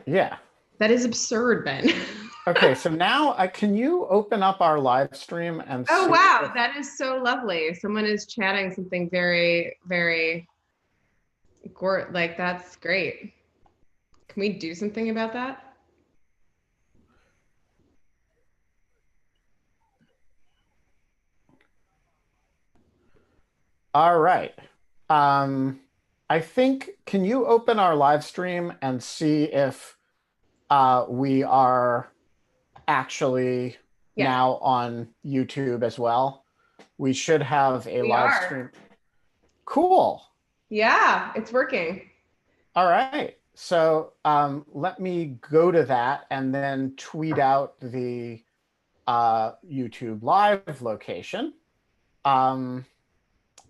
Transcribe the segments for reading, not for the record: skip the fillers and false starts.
Yeah. That is absurd, Ben. Okay, so now can you open up our live stream and Oh, see wow. That is so lovely. Someone is chatting something very, very like, that's great. Can we do something about that? All right. I think, can you open our live stream and see if we are actually Yeah, now on YouTube as well? We should have a we live are. stream. Cool. Yeah, it's working. All right. So let me go to that and then tweet out the YouTube live location.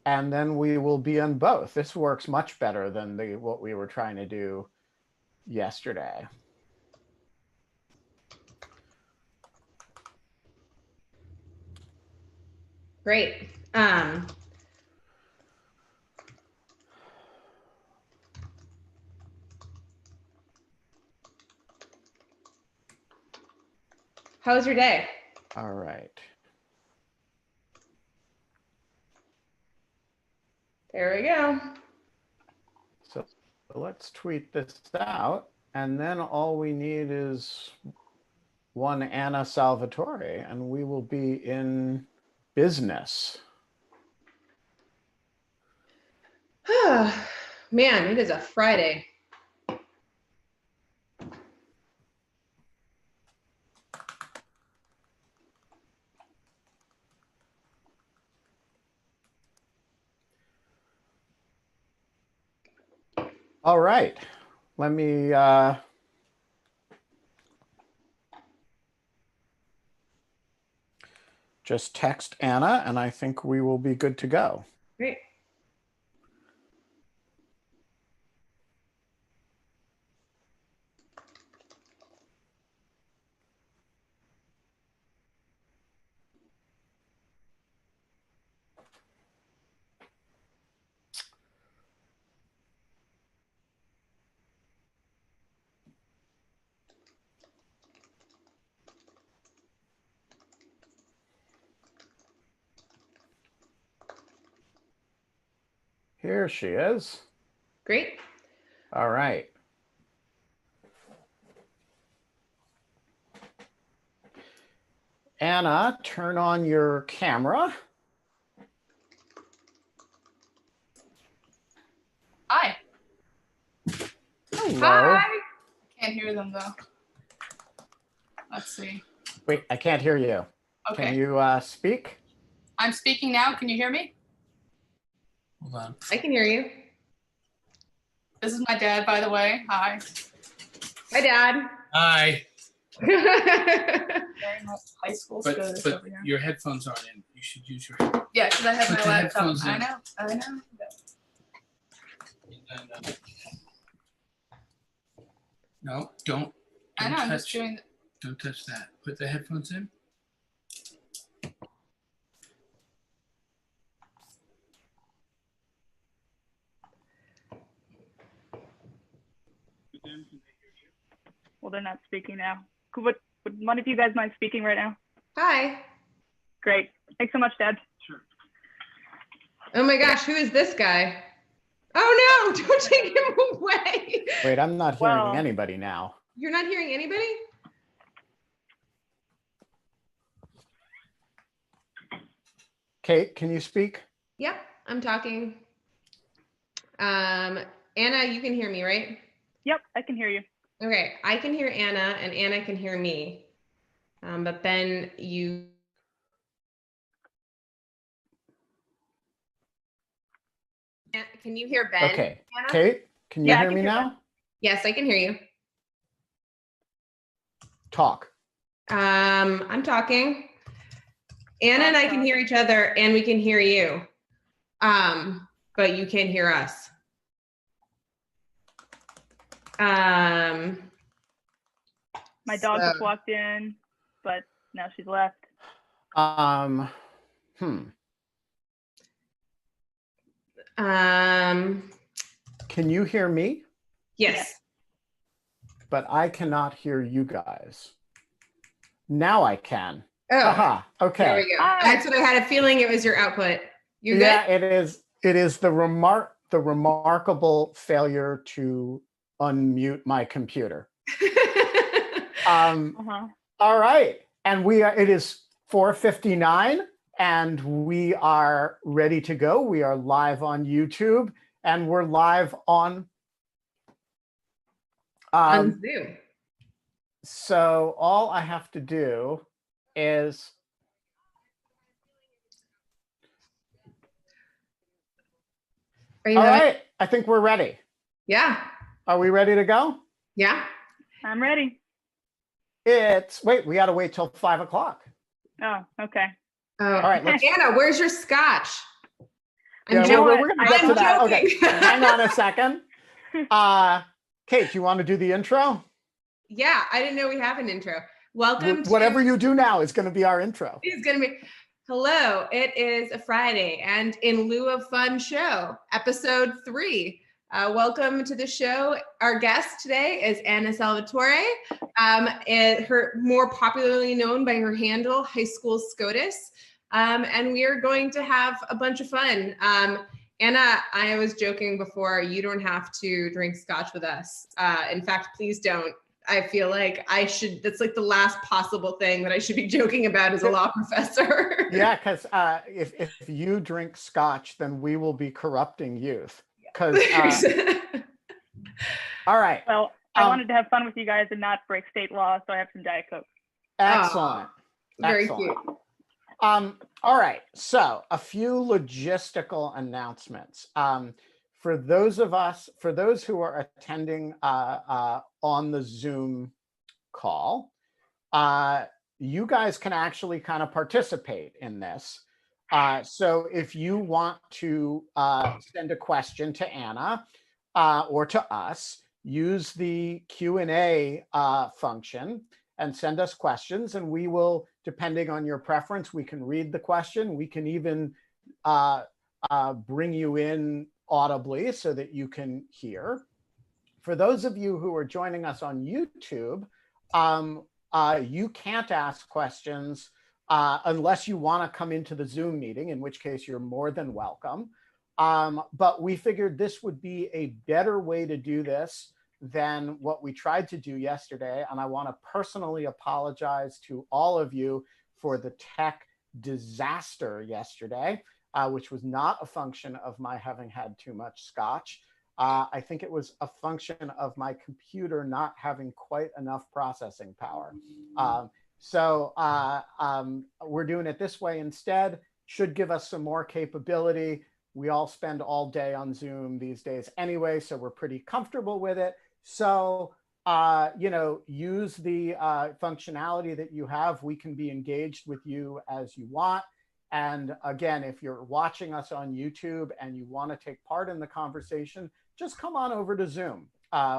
And then we will be on both. This works much better than what we were trying to do yesterday. Great. How was your day? All right. There we go. So let's tweet this out. And then all we need is one Anna Salvatore, and we will be in business. Man, it is a Friday. All right. Let me just text Anna, and I think we will be good to go. Great. Here she is. Great. All right. Anna, turn on your camera. Hi. Hello. Hi. Can't hear them though. Let's see. Wait, I can't hear you. Okay. Can you speak? I'm speaking now. Can you hear me? Hold on. I can hear you. This is my dad, by the way. Hi. Hi, Dad. Hi. Very much high school But SCOTUS but over here. your headphones aren't in. You should use your. Yeah, because I have Put my the laptop. headphones in. I know. No, don't. I know. I'm just touch. doing. Don't touch that. Put the headphones in. Well, they're not speaking now. Would one of you guys mind speaking right now? Hi. Great. Thanks so much, Dad. Sure. Oh my gosh, who is this guy? Oh no, don't take him away. Wait, I'm not hearing Well- anybody now. You're not hearing anybody? Kate, can you speak? Yep, I'm talking. Anna, you can hear me, right? Yep, I can hear you. Okay, I can hear Anna and Anna can hear me. But Ben, you. Can you hear Ben? Okay. Anna? Kate, can you Yeah, I hear can me hear now? Yes, I can hear you. Talk. I'm talking. Anna and I can hear each other and we can hear you. But you can't hear us. My dog just So- walked in, but now she's left. Um, Can you hear me? yes. but I cannot hear you guys. Now I can. Oh, Aha, there okay. we go. Hi. That's what I had a feeling it was your output. You good? Yeah, it is. It is the remarkable failure to unmute my computer. Uh-huh. All right, and it is 4:59, and we are ready to go. We are live on YouTube, and we're live on On Zoom. so all I have to do is Are you all having- right. I think we're ready. Yeah. Are we ready to go? Yeah. I'm ready. Wait, we got to wait till 5 o'clock. Oh, okay. Oh. All right, let's. Anna, where's your scotch? I'm Yeah, joking. we're going to get I'm to that. Okay, joking. hang on a second. Kate, you want to do the intro? Yeah, I didn't know we have an intro. Welcome to Whatever you do now is going to be our intro. It's gonna be hello. It is a Friday, and in lieu of fun show, episode 3. Welcome to the show. Our guest today is Anna Salvatore. Her more popularly known by her handle, High School SCOTUS. And we are going to have a bunch of fun. Anna, I was joking before, you don't have to drink scotch with us. In fact, please don't. I feel like I should, that's like the last possible thing that I should be joking about as a law professor. Yeah, because if you drink scotch, then we will be corrupting youth. Because all right, Well, I wanted to have fun with you guys and not break state law, so I have some Diet Coke. excellent. Very Excellent. cute. All right, so a few logistical announcements. For those who are attending on the Zoom call, you guys can actually kind of participate in this. So if you want to send a question to Anna or to us, use the Q&A function and send us questions, and we will, depending on your preference, we can read the question. We can even bring you in audibly so that you can hear. For those of you who are joining us on YouTube, you can't ask questions unless you want to come into the Zoom meeting, in which case you're more than welcome. But we figured this would be a better way to do this than what we tried to do yesterday. And I want to personally apologize to all of you for the tech disaster yesterday, which was not a function of my having had too much scotch. I think it was a function of my computer not having quite enough processing power. So we're doing it this way instead. Should give us some more capability. We all spend all day on Zoom these days anyway, so we're pretty comfortable with it. So, use the functionality that you have. We can be engaged with you as you want. And again, if you're watching us on YouTube and you want to take part in the conversation, just come on over to Zoom.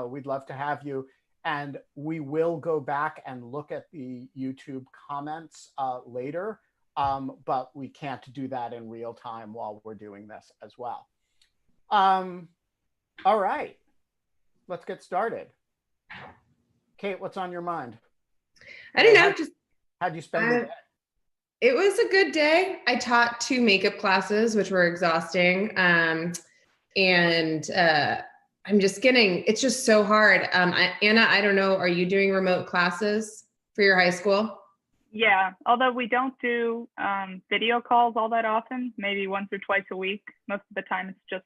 We'd love to have you. And we will go back and look at the YouTube comments later, but we can't do that in real time while we're doing this as well. All right, let's get started. Kate, what's on your mind? I don't know. How'd you spend the day? It was a good day. I taught 2 makeup classes, which were exhausting. I'm just getting, it's just so hard. Anna, I don't know, are you doing remote classes for your high school? Yeah, although we don't do video calls all that often, maybe once or twice a week. Most of the time it's just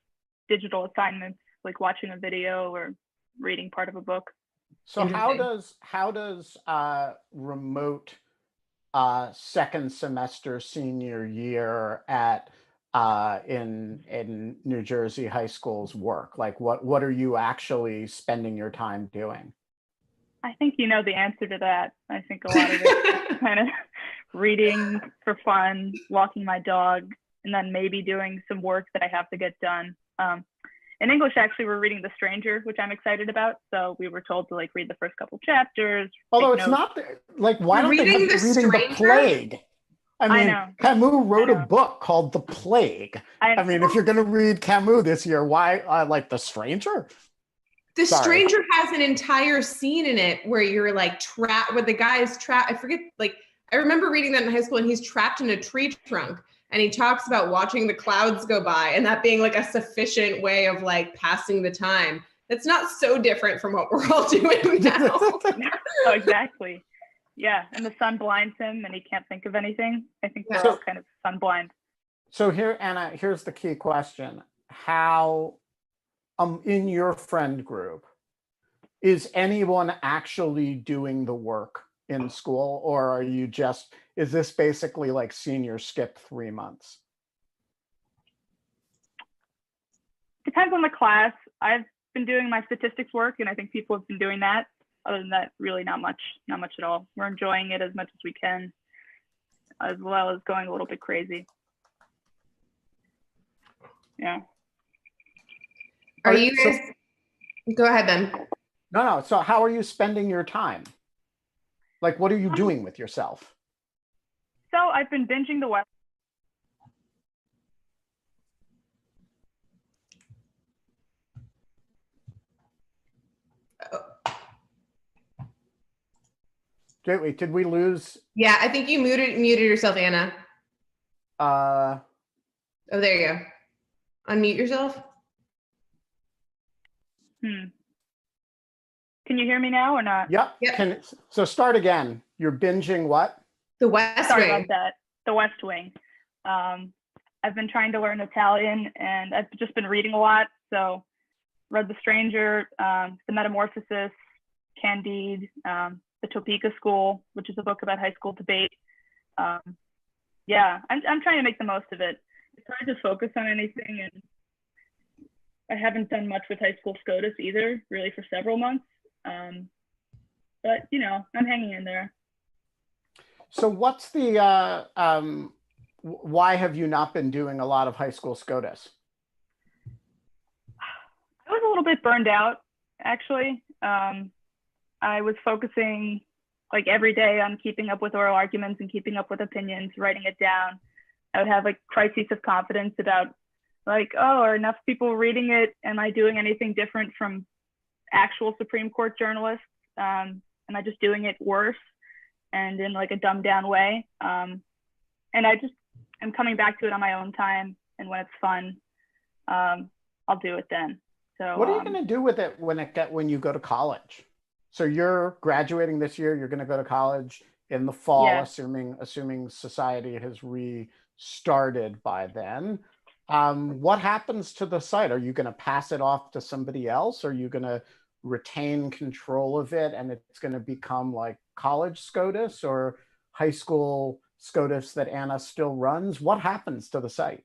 digital assignments, like watching a video or reading part of a book. So how does remote second semester senior year at in New Jersey high schools work? Like what are you actually spending your time doing? I think you know the answer to that. I think a lot of it is kind of reading for fun, walking my dog, and then maybe doing some work that I have to get done. In English, actually, we're reading The Stranger, which I'm excited about. So we were told to read the first couple chapters. Although it's not why don't they have you reading The Plague? I know. Camus wrote a book called The Plague. I mean, if you're going to read Camus this year, why The Stranger? The Sorry. Stranger has an entire scene in it where you're like trapped, where the guy is trapped. I forget, like, I remember reading that in high school, and he's trapped in a tree trunk, and he talks about watching the clouds go by and that being like a sufficient way of like passing the time. It's not so different from what we're all doing now. Oh, exactly. Yeah, and the sun blinds him and he can't think of anything. I think we're all kind of sun blind. So here, Anna, here's the key question. How, in your friend group, is anyone actually doing the work in school, or are you just, is this basically like senior skip 3 months? Depends on the class. I've been doing my statistics work, and I think people have been doing that. Other than that, really not much at all. We're enjoying it as much as we can, as well as going a little bit crazy. Yeah. Are you guys, go ahead then. No. So how are you spending your time? Like, what are you doing with yourself? So I've been binging the West. Wait, did we lose? Yeah, I think you muted yourself, Anna. Oh, there you go. Unmute yourself. Can you hear me now or not? Yep. So start again. You're binging what? The West Sorry Wing. about that. The West Wing. I've been trying to learn Italian, and I've just been reading a lot. So read The Stranger, The Metamorphosis, Candide, The Topeka School, which is a book about high school debate. Yeah, I'm trying to make the most of it. It's hard to focus on anything, and I haven't done much with High School SCOTUS either, really, for several months. But you know, I'm hanging in there. So what's the, why have you not been doing a lot of High School SCOTUS? I was a little bit burned out, actually. I was focusing like every day on keeping up with oral arguments and keeping up with opinions, writing it down. I would have like crises of confidence about like, oh, are enough people reading it? Am I doing anything different from actual Supreme Court journalists? Am I just doing it worse and in like a dumbed down way? And I'm coming back to it on my own time, and when it's fun, I'll do it then. So what are you going to do with it when you go to college? So you're graduating this year. You're going to go to college in the fall, yeah. assuming society has restarted by then. What happens to the site? Are you going to pass it off to somebody else? Are you going to retain control of it, and it's going to become like college SCOTUS or high school SCOTUS that Anna still runs? What happens to the site?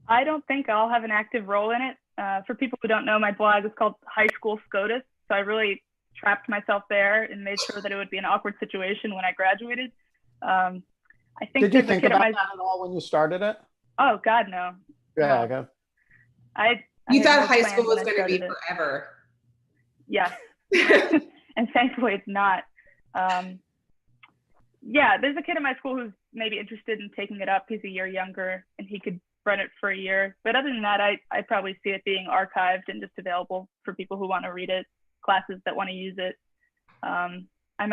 I don't think I'll have an active role in it. For people who don't know, my blog is called High School SCOTUS. So I really trapped myself there and made sure that it would be an awkward situation when I graduated. I think Did you think about that at all when you started it? Oh God, no. Yeah, no. okay. You thought high school was going to be forever. Yeah. And thankfully it's not. Yeah, there's a kid in my school who's maybe interested in taking it up. He's a year younger and he could run it for a year. But other than that, I probably see it being archived and just available for people who want to read it, classes that want to use it.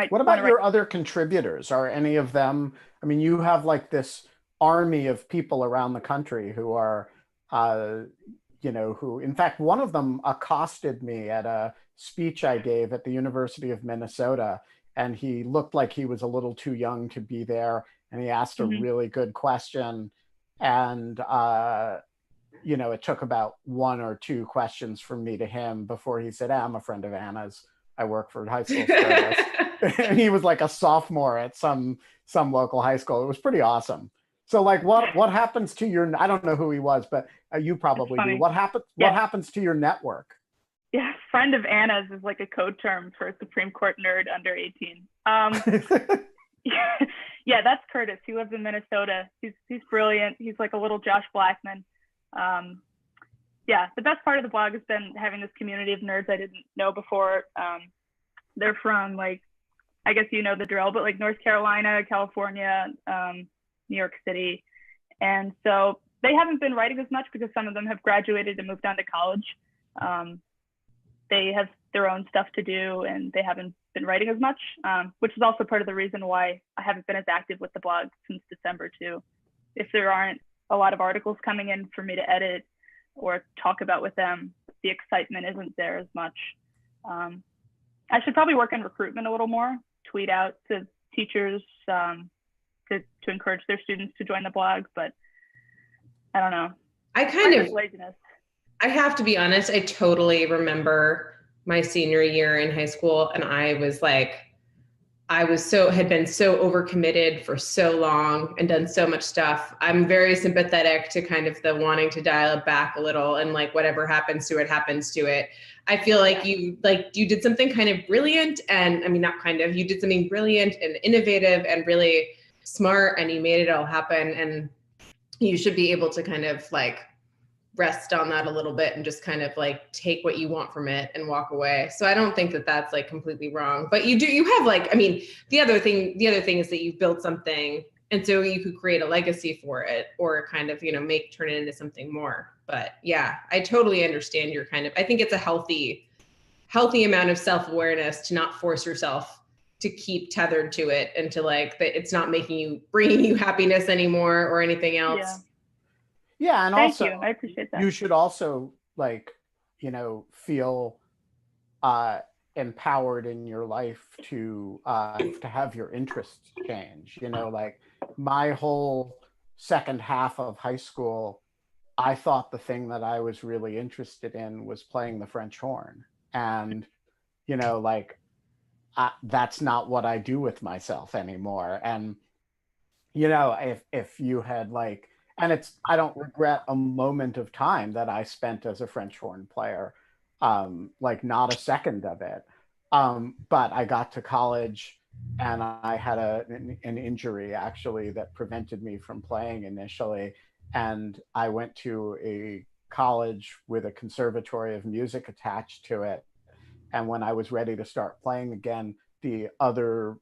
What about your other contributors? Are any of them, I mean, you have like this army of people around the country who are, who, in fact, one of them accosted me at a speech I gave at the University of Minnesota, and he looked like he was a little too young to be there, and he asked a really good question, and it took about one or two questions from me to him before he said, I'm a friend of Anna's. I work for High School SCOTUS. And he was like a sophomore at some local high school. It was pretty awesome. So like what happens to your, I don't know who he was, but you probably do. What happens to your network? Yeah, friend of Anna's is like a code term for a Supreme Court nerd under 18. Yeah, that's Curtis. He lives in Minnesota. He's brilliant. He's like a little Josh Blackman. Yeah, the best part of the blog has been having this community of nerds I didn't know before. They're from like, I guess you know the drill, but like North Carolina, California, New York City. And so they haven't been writing as much because some of them have graduated and moved on to college. they have their own stuff to do and they haven't been writing as much, which is also part of the reason why I haven't been as active with the blog since December too. If there aren't a lot of articles coming in for me to edit or talk about with them, the excitement isn't there as much. I should probably work on recruitment a little more, tweet out to teachers to encourage their students to join the blog, but I don't know. I kind of laziness. I have to be honest, I totally remember my senior year in high school, and I was like, had been so overcommitted for so long and done so much stuff. I'm very sympathetic to kind of the wanting to dial it back a little and like whatever happens to it, happens to it. I feel like you did something kind of brilliant, and I mean, not kind of, you did something brilliant and innovative and really smart, and you made it all happen. And you should be able to kind of like rest on that a little bit and just kind of like take what you want from it and walk away. So I don't think that that's like completely wrong, but you have like, I mean, the other thing is that you've built something, and so you could create a legacy for it, or kind of, turn it into something more. But yeah, I totally understand your kind of, I think it's a healthy amount of self-awareness to not force yourself to keep tethered to it, and to like, that it's not bringing you happiness anymore or anything else. Yeah. Yeah, and Thank also, you. I appreciate that. you should also like, feel empowered in your life to have your interests change. Like my whole second half of high school, I thought the thing that I was really interested in was playing the French horn, and that's not what I do with myself anymore. And if you had like, and I don't regret a moment of time that I spent as a French horn player, like not a second of it. But I got to college and I had an injury actually that prevented me from playing initially. And I went to a college with a conservatory of music attached to it. And when I was ready to start playing again, the other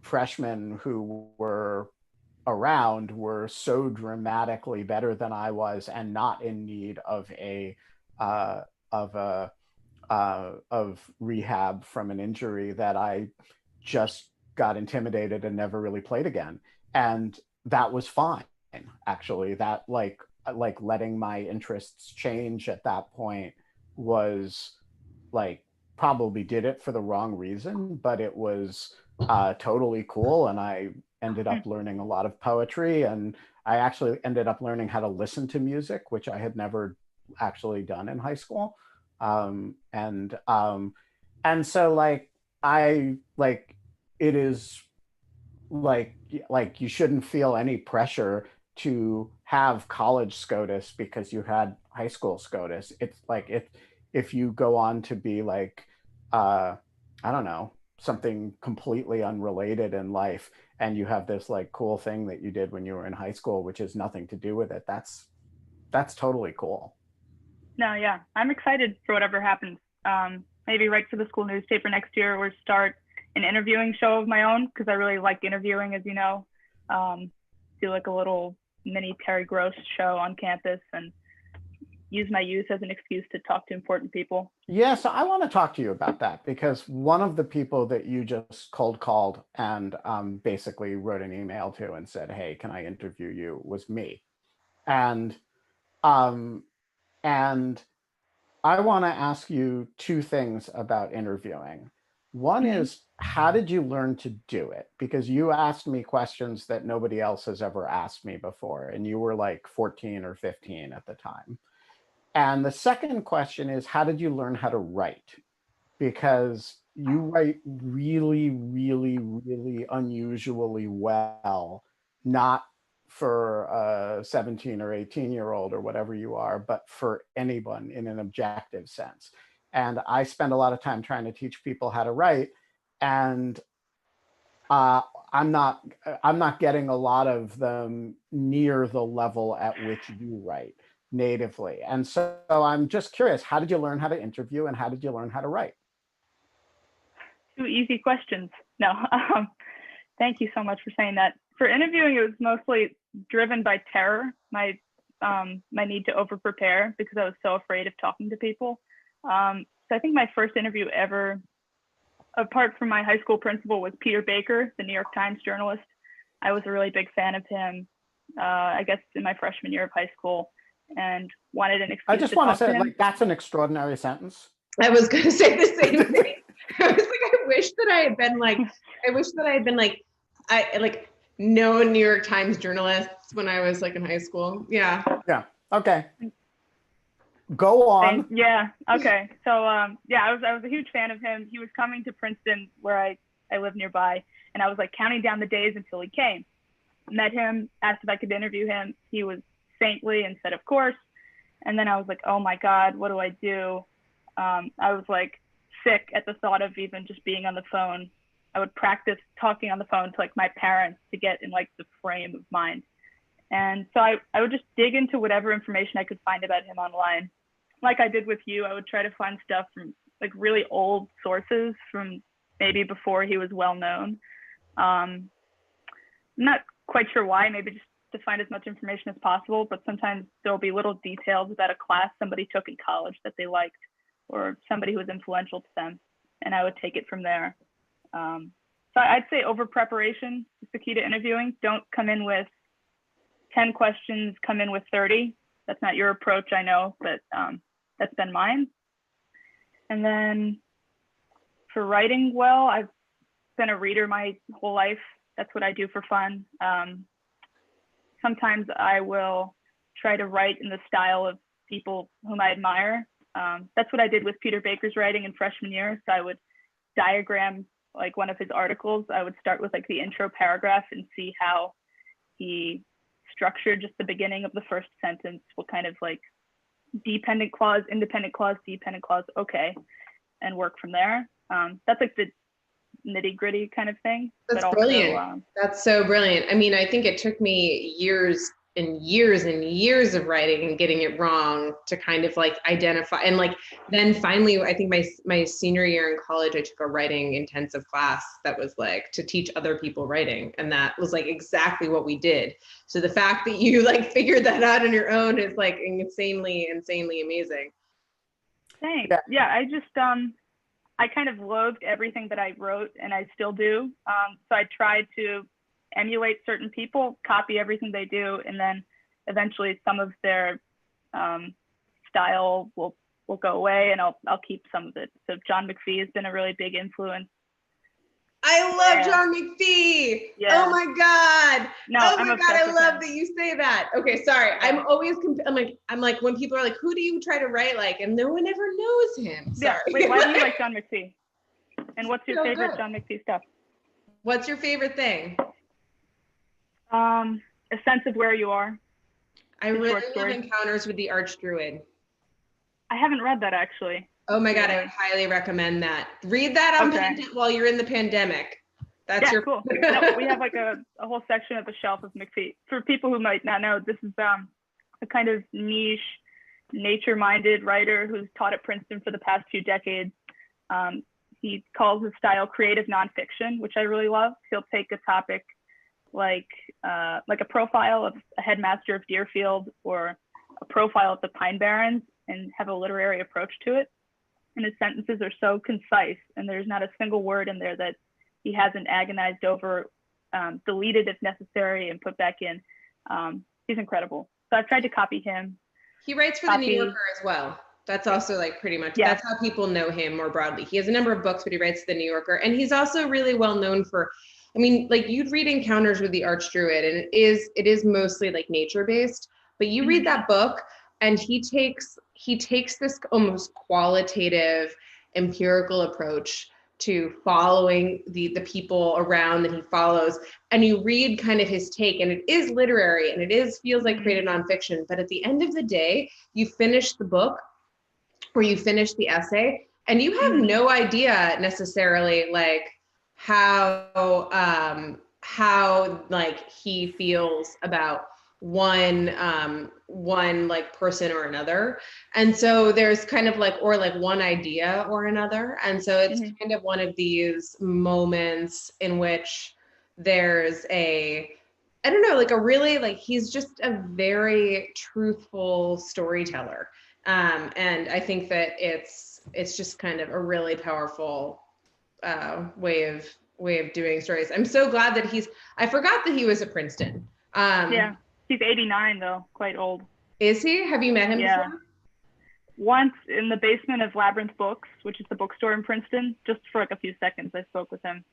freshmen who were around were so dramatically better than I was, and not in need of rehab from an injury, that I just got intimidated and never really played again. And that was fine, actually. That like letting my interests change at that point was like, probably did it for the wrong reason, but it was totally cool. And I ended up learning a lot of poetry, and I actually ended up learning how to listen to music, which I had never actually done in high school. And so like, it is like you shouldn't feel any pressure to have college SCOTUS because you had high school SCOTUS. It's like, if you go on to be like, I don't know, something completely unrelated in life, and you have this like cool thing that you did when you were in high school, which has nothing to do with it, that's totally cool. No, yeah, I'm excited for whatever happens. Maybe write for the school newspaper next year, or start an interviewing show of my own, because I really like interviewing, as you know. Do like a little mini Terry Gross show on campus, and use my youth as an excuse to talk to important people. Yeah, so I want to talk to you about that, because one of the people that you just cold called and basically wrote an email to and said, hey, can I interview you, was me. And I want to ask you two things about interviewing. One is, how did you learn to do it? Because you asked me questions that nobody else has ever asked me before, and you were like 14 or 15 at the time. And the second question is, how did you learn how to write? Because you write really, really, really unusually well, not for a 17 or 18-year-old or whatever you are, but for anyone in an objective sense. And I spend a lot of time trying to teach people how to write, and I'm not getting a lot of them near the level at which you write natively. And so I'm just curious, how did you learn how to interview, and how did you learn how to write? Two easy questions. No, thank you so much for saying that. For interviewing, it was mostly driven by terror, my need to over prepare, because I was so afraid of talking to people. So I think my first interview ever, apart from my high school principal, was Peter Baker, the New York Times journalist. I was a really big fan of him, I guess in my freshman year of high school, and wanted an excuse I just to want to talk to say, him. like, that's an extraordinary sentence. I was going to say the same thing. I was like, I wish that I had been like, I like known New York Times journalists when I was like in high school. Yeah. Yeah. Okay. Go on. Yeah. Okay. So yeah, I was a huge fan of him. He was coming to Princeton, where I live nearby, and I was like counting down the days until he came. Met him, asked if I could interview him. He was saintly and said, of course. And then I was like, oh my God, what do I do? I was like sick at the thought of even just being on the phone. I would practice talking on the phone to like my parents to get in like the frame of mind. And so I would just dig into whatever information I could find about him online. Like I did with you, I would try to find stuff from like really old sources from maybe before he was well known. I'm not quite sure why, maybe just to find as much information as possible, but sometimes there'll be little details about a class somebody took in college that they liked, or somebody who was influential to them, and I would take it from there. So I'd say over preparation is the key to interviewing. Don't come in with 10 questions, come in with 30. That's not your approach, I know, but that's been mine. And then for writing well, I've been a reader my whole life. That's what I do for fun. Sometimes I will try to write in the style of people whom I admire. That's what I did with Peter Baker's writing in freshman year. So I would diagram like one of his articles. I would start with like the intro paragraph and see how he structured just the beginning of the first sentence, what kind of like dependent clause, independent clause, dependent clause, okay, and work from there. That's like the nitty gritty kind of thing. That's but brilliant. Also, that's so brilliant. I mean, I think it took me years and years and years of writing and getting it wrong to kind of like identify. And like, then finally, I think my senior year in college, I took a writing intensive class that was like to teach other people writing. And that was like exactly what we did. So the fact that you like figured that out on your own is like insanely amazing. Thanks. Yeah, I just, I kind of loathed everything that I wrote, and I still do. So I tried to emulate certain people, copy everything they do, and then eventually some of their style will go away, and I'll keep some of it. So John McPhee has been a really big influence. I love John McPhee. Yeah. Oh my God. No, oh I'm my God. I with love him. that you say that. Okay. Sorry. Yeah. I'm always, I'm like, when people are like, who do you try to write like? And no one ever knows him. Sorry. Yeah. Wait, why do you like John McPhee? And what's your So favorite good. John McPhee stuff? What's your favorite thing? A Sense of Where You Are. I The really short love story. Encounters with the Archdruid. I haven't read that actually. Oh my God. I Yeah. would highly recommend that. Read that on Okay. while you're in the pandemic. That's your cool. No, we have like a whole section of the shelf of McPhee. For people who might not know, this is a kind of niche, nature-minded writer who's taught at Princeton for the past 2 decades. He calls his style creative nonfiction, which I really love. He'll take a topic like a profile of a headmaster of Deerfield or a profile of the Pine Barrens and have a literary approach to it. And his sentences are so concise, and there's not a single word in there that he hasn't agonized over, deleted if necessary, and put back in. He's incredible. So I've tried to copy him. He writes for the New Yorker as well. That's also like pretty much, that's how people know him more broadly. He has a number of books, but he writes for the New Yorker. And he's also really well known for, I mean, like you'd read Encounters with the Archdruid, and it is mostly like nature based, but you read that book and he takes this almost qualitative, empirical approach to following the people around that he follows, and you read kind of his take, and it is literary and it feels like creative nonfiction, but at the end of the day, you finish the book or you finish the essay and you have no idea necessarily like how like he feels about one like person or another. And so there's kind of like, or like one idea or another. And so it's kind of one of these moments in which there's I don't know, like a really, like, he's just a very truthful storyteller. And I think that it's it's just kind of a really powerful way of doing stories. I'm so glad that I forgot that he was at Princeton. Yeah, he's 89 though, quite old. Is he? Have you met him before? Once in the basement of Labyrinth Books, which is the bookstore in Princeton, just for like a few seconds, I spoke with him.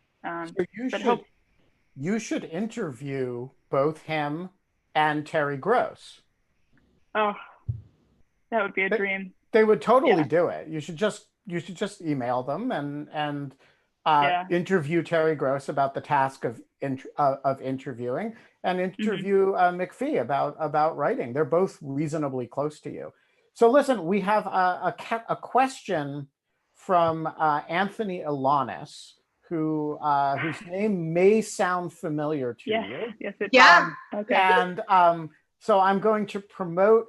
So you should interview both him and Terry Gross. Oh, that would be a dream. They would totally do it. You should just email them and interview Terry Gross about the task of interviewing, and interview McPhee about writing. They're both reasonably close to you. So listen, we have a question from Anthony Ilanis, whose name may sound familiar to you. Yes, it does. Okay. And so I'm going to promote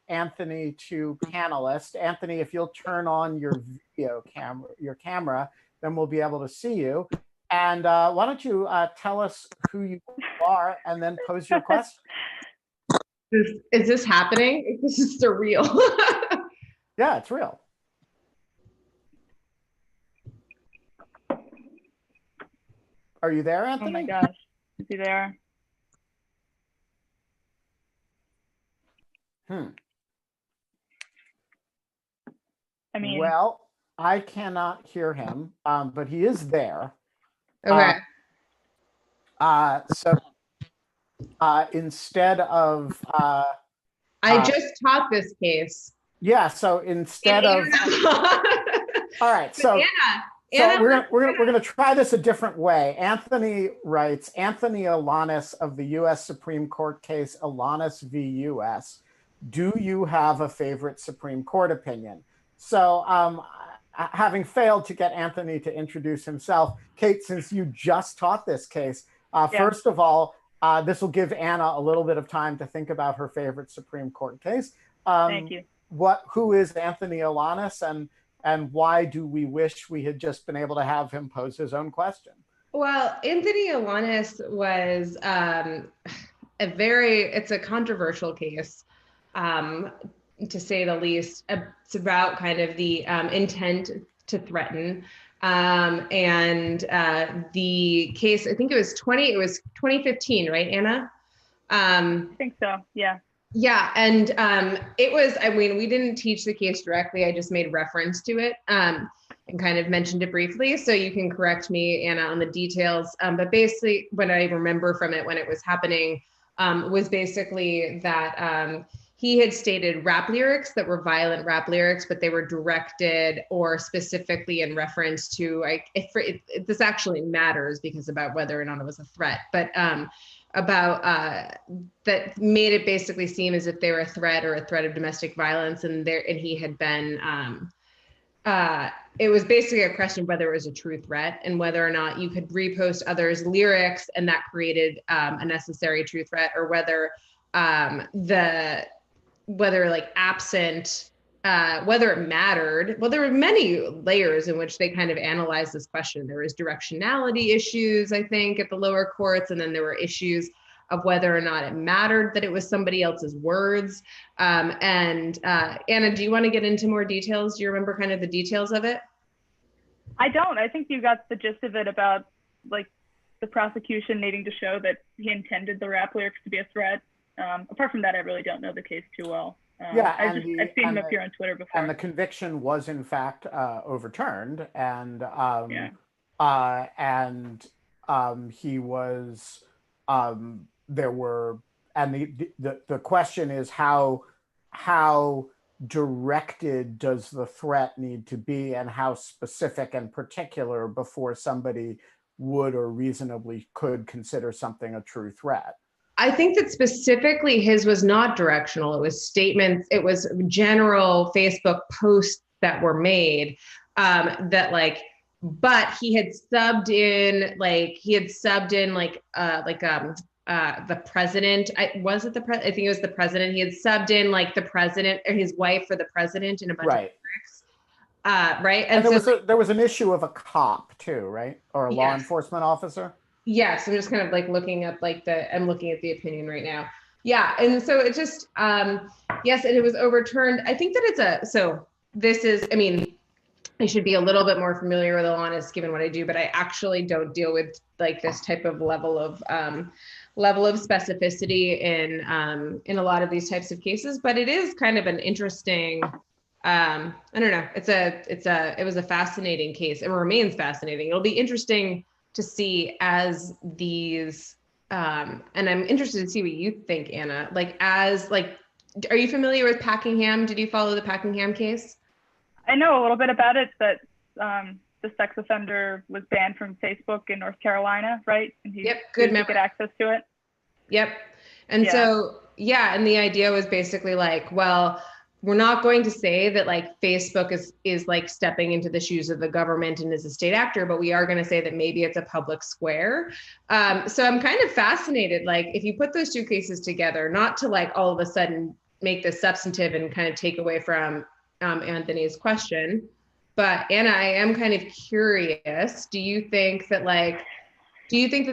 Anthony to panelist. Anthony, if you'll turn on your camera, then we'll be able to see you. And why don't you tell us who you are and then pose your question? Is this happening? This is surreal. Yeah, it's real. Are you there, Anthony? Oh my gosh, is he there? I mean, well, I cannot hear him, but he is there. Okay. So instead of I just taught this case. Yeah, so instead of all right, so Anna, we're gonna try this a different way. Anthony writes, Anthony Ilanis of the U.S. Supreme Court case Ilanis v. U.S. Do you have a favorite Supreme Court opinion? So having failed to get Anthony to introduce himself, Kate, since you just taught this case, first of all, this will give Anna a little bit of time to think about her favorite Supreme Court case. Thank you. Who is Anthony Ilanis, and why do we wish we had just been able to have him pose his own question? Well, Anthony Ilanis was it's a controversial case, to say the least. It's about kind of the intent to threaten. And the case, I think it was 2015, right, Anna? I think so, yeah. Yeah, and it was, I mean, we didn't teach the case directly. I just made reference to it and kind of mentioned it briefly. So you can correct me, Anna, on the details. But basically, what I remember from it when it was happening was basically that he had stated rap lyrics that were violent rap lyrics, but they were directed or specifically in reference to, this actually matters because about whether or not it was a threat, but about that made it basically seem as if they were a threat or a threat of domestic violence, and he had been it was basically a question of whether it was a true threat and whether or not you could repost others' lyrics and that created a necessary true threat, or whether whether it mattered. Well, there were many layers in which they kind of analyzed this question. There was directionality issues, I think, at the lower courts, and then there were issues of whether or not it mattered that it was somebody else's words. And Anna, do you want to get into more details? Do you remember kind of the details of it? I don't. I think you got the gist of it about like the prosecution needing to show that he intended the rap lyrics to be a threat. Apart from that, I really don't know the case too well. I've seen him appear on Twitter before. And the conviction was in fact overturned, and he was the question is how directed does the threat need to be, and how specific and particular before somebody would or reasonably could consider something a true threat. I think that specifically his was not directional. It was statements. It was general Facebook posts that were made but he had subbed in the president. I think it was the president. He had subbed in like the president or his wife for the president in a bunch of lyrics. Right. And there was an issue of a cop too, right? Or a law enforcement officer. Yes, I'm just kind of like looking up I'm looking at the opinion right now. Yeah, and so it just yes, and it was overturned. I think that I should be a little bit more familiar with Alanis given what I do, but I actually don't deal with like this type of level of specificity in a lot of these types of cases. But it is kind of an interesting. I don't know. It was a fascinating case. It remains fascinating. It'll be interesting to see as these. And I'm interested to see what you think, Anna. Are you familiar with Packingham? Did you follow the Packingham case? I know a little bit about it, that the sex offender was banned from Facebook in North Carolina, right? And he good to get access to it. Yep. And and the idea was basically like, well, we're not going to say that like Facebook is like stepping into the shoes of the government and is a state actor, but we are going to say that maybe it's a public square. So I'm kind of fascinated, like if you put those two cases together, not to like all of a sudden make this substantive and kind of take away from Anthony's question, but Anna, I am kind of curious. Do you think that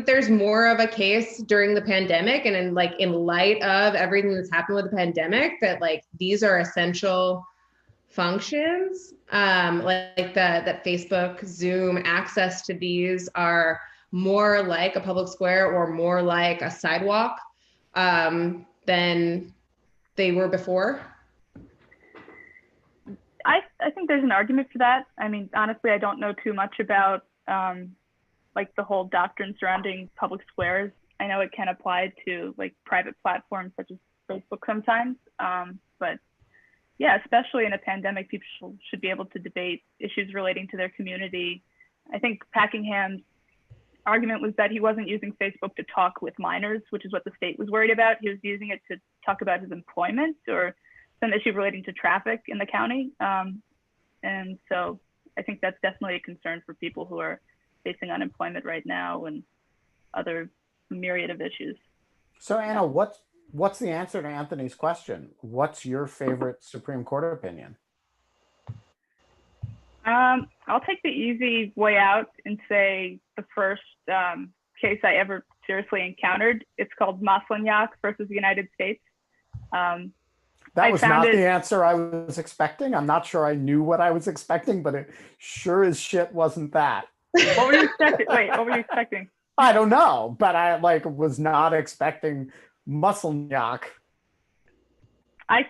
there's more of a case during the pandemic and in light of everything that's happened with the pandemic that like these are essential functions, that Facebook, Zoom, access to these are more like a public square or more like a sidewalk than they were before? I think there's an argument for that. I mean, honestly, I don't know too much about like the whole doctrine surrounding public squares. I know it can apply to like private platforms such as Facebook sometimes, but yeah, especially in a pandemic, people should be able to debate issues relating to their community. I think Packingham's argument was that he wasn't using Facebook to talk with minors, which is what the state was worried about. He was using it to talk about his employment or some issue relating to traffic in the county. And so I think that's definitely a concern for people who are facing unemployment right now and other myriad of issues. So Anna, what's the answer to Anthony's question? What's your favorite Supreme Court opinion? I'll take the easy way out and say the first case I ever seriously encountered. It's called Maslanyak versus the United States. That was not the answer I was expecting. I'm not sure I knew what I was expecting, but it sure as shit wasn't that. What were you expecting? Wait, what were you expecting? I don't know, but I was not expecting Maslanyak. I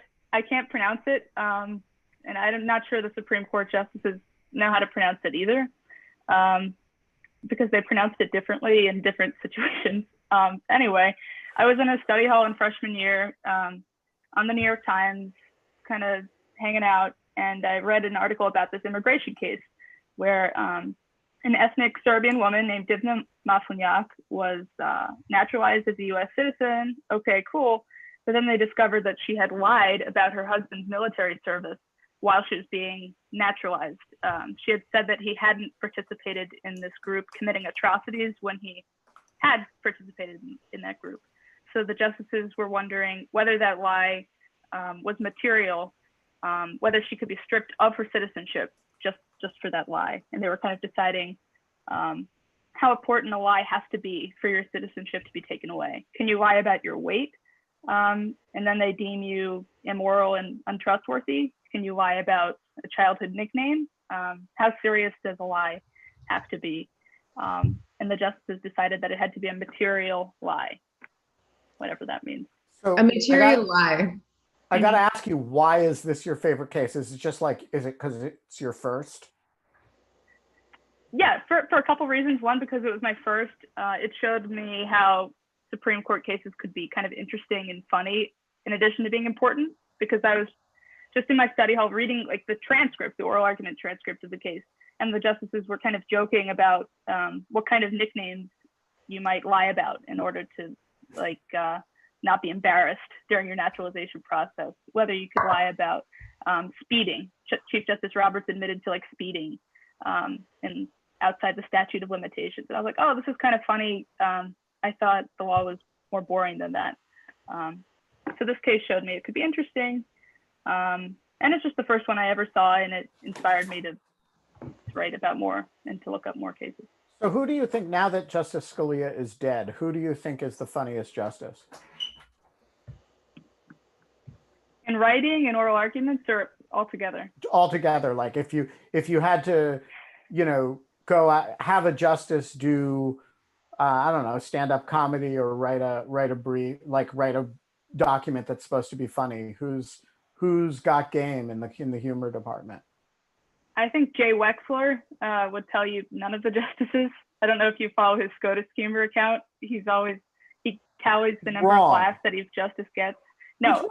can't pronounce it, and I'm not sure the Supreme Court justices know how to pronounce it either, because they pronounced it differently in different situations. Anyway, I was in a study hall in freshman year on the New York Times, kind of hanging out, and I read an article about this immigration case where an ethnic Serbian woman named Divna Maslanyak was naturalized as a US citizen. Okay, cool. But then they discovered that she had lied about her husband's military service while she was being naturalized. She had said that he hadn't participated in this group committing atrocities when he had participated in that group. So the justices were wondering whether that lie was material, whether she could be stripped of her citizenship just for that lie. And they were kind of deciding how important a lie has to be for your citizenship to be taken away. Can you lie about your weight? And then they deem you immoral and untrustworthy. Can you lie about a childhood nickname? How serious does a lie have to be? And the justices decided that it had to be a material lie, whatever that means. So a material lie. I got to ask you, why is this your favorite case? Is it just like, is it because it's your first? Yeah, for a couple reasons. One, because it was my first. It showed me how Supreme Court cases could be kind of interesting and funny, in addition to being important, because I was just in my study hall reading like the transcript, the oral argument transcript of the case. And the justices were kind of joking about what kind of nicknames you might lie about in order to like not be embarrassed during your naturalization process, whether you could lie about speeding. Chief Justice Roberts admitted to like speeding and outside the statute of limitations. And I was like, oh, this is kind of funny. I thought the law was more boring than that. So this case showed me it could be interesting. And it's just the first one I ever saw, and it inspired me to write about more and to look up more cases. So who do you think, now that Justice Scalia is dead, who do you think is the funniest justice? In writing and oral arguments, or altogether. altogether. Like if you had to, go out, have a justice do, I don't know, stand-up comedy or write a brief, like write a document that's supposed to be funny. Who's got game in the humor department? I think Jay Wexler would tell you none of the justices. I don't know if you follow his SCOTUS humor account. He tallies the number of laughs that each justice gets. No,